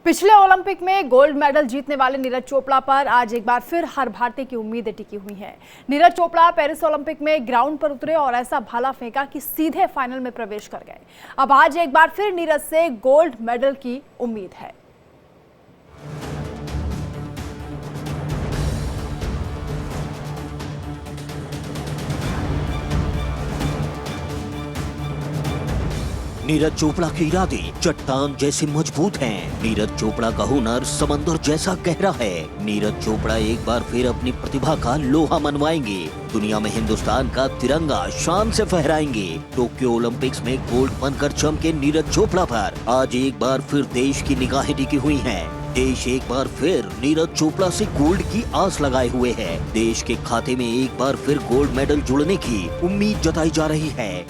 पिछले ओलंपिक में gold medal जीतने वाले नीरज चोपड़ा पर आज एक बार फिर हर भारतीय की उम्मीदें टिकी हुई हैं। नीरज चोपड़ा पेरिस ओलंपिक में ग्राउंड पर उतरे और ऐसा भाला फेंका कि सीधे फाइनल में प्रवेश कर गए। अब आज एक बार फिर नीरज से गोल्ड मेडल की उम्मीद है। नीरज चोपड़ा के इरादे चट्टान जैसे मजबूत हैं। नीरज चोपड़ा का हुनर समंदर जैसा गहरा है। नीरज चोपड़ा एक बार फिर अपनी प्रतिभा का लोहा मनवाएंगे। दुनिया में हिंदुस्तान का तिरंगा शान से फहराएंगे। टोक्यो ओलंपिक्स में गोल्ड बनकर चमके नीरज चोपड़ा पर आज एक बार फिर देश की निगाहें टिकी हुई हैं। देश एक बार फिर नीरज चोपड़ा से गोल्ड की आस लगाए हुए है। देश के खाते में एक बार फिर गोल्ड मेडल जुड़ने की उम्मीद जताई जा रही है,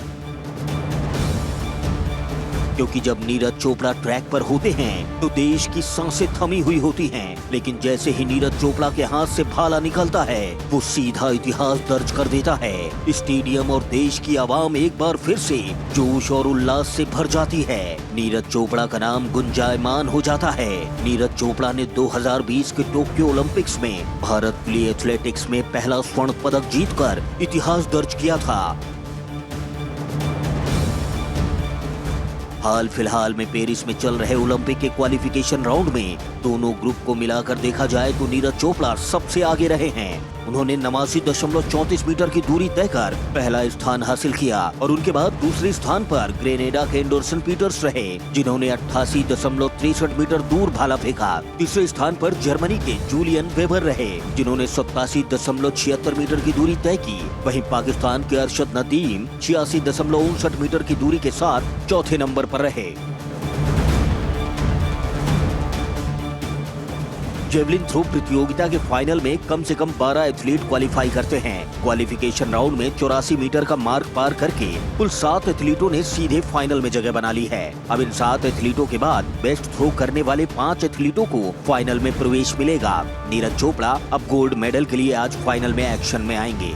क्योंकि जब नीरज चोपड़ा ट्रैक पर होते हैं तो देश की सांसें थमी हुई होती हैं, लेकिन जैसे ही नीरज चोपड़ा के हाथ से भाला निकलता है वो सीधा इतिहास दर्ज कर देता है। स्टेडियम और देश की आवाम एक बार फिर से जोश और उल्लास से भर जाती है। नीरज चोपड़ा का नाम गुंजायमान हो जाता है। नीरज चोपड़ा ने 2020 के टोक्यो ओलंपिक्स में भारत के लिए एथलेटिक्स में पहला स्वर्ण पदक जीतकर इतिहास दर्ज किया था। हाल फिलहाल में पेरिस में चल रहे ओलंपिक के क्वालिफिकेशन राउंड में दोनों ग्रुप को मिलाकर देखा जाए तो नीरज चोपड़ा सबसे आगे रहे हैं। उन्होंने 89.34 मीटर की दूरी तय कर पहला स्थान हासिल किया और उनके बाद दूसरे स्थान पर ग्रेनेडा के एंडरसन पीटर्स रहे, जिन्होंने 88.63 मीटर दूर भाला फेंका। तीसरे स्थान पर जर्मनी के जूलियन वेबर रहे, जिन्होंने 87.76 मीटर की दूरी तय की। वहीं पाकिस्तान के अरशद नदीम 86.59 मीटर की दूरी के साथ चौथे नंबर पर रहे। जेवलिन थ्रो प्रतियोगिता के फाइनल में कम से कम 12 एथलीट क्वालिफाई करते हैं। क्वालिफिकेशन राउंड में 84 मीटर का मार्क पार करके कुल 7 एथलीटों ने सीधे फाइनल में जगह बना ली है। अब इन 7 एथलीटों के बाद बेस्ट थ्रो करने वाले 5 एथलीटों को फाइनल में प्रवेश मिलेगा। नीरज चोपड़ा अब गोल्ड मेडल के लिए आज फाइनल में एक्शन में आएंगे।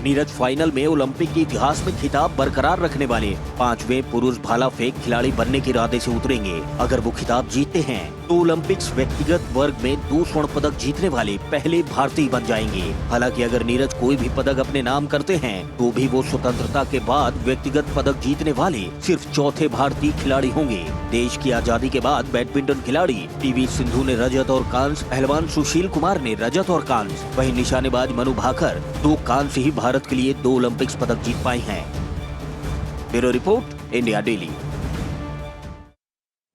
नीरज फाइनल में ओलंपिक के इतिहास में खिताब बरकरार रखने वाले 5वें पुरुष भाला फेंक खिलाड़ी बनने के इरादे से उतरेंगे। अगर वो खिताब जीतते हैं तो ओलंपिक्स व्यक्तिगत वर्ग में 2 स्वर्ण पदक जीतने वाले पहले भारतीय बन जाएंगे। हालांकि अगर नीरज कोई भी पदक अपने नाम करते हैं तो भी वो स्वतंत्रता के बाद व्यक्तिगत पदक जीतने वाले सिर्फ चौथे भारतीय खिलाड़ी होंगे। देश की आजादी के बाद बैडमिंटन खिलाड़ी पीवी सिंधु ने रजत और कांस्य, पहलवान सुशील कुमार ने रजत और कांस्य, वहीं निशानेबाज मनु भाकर 2 कांस्य ही भारत के लिए 2 ओलंपिक्स पदक जीत पाए हैं। Bureau report, India daily.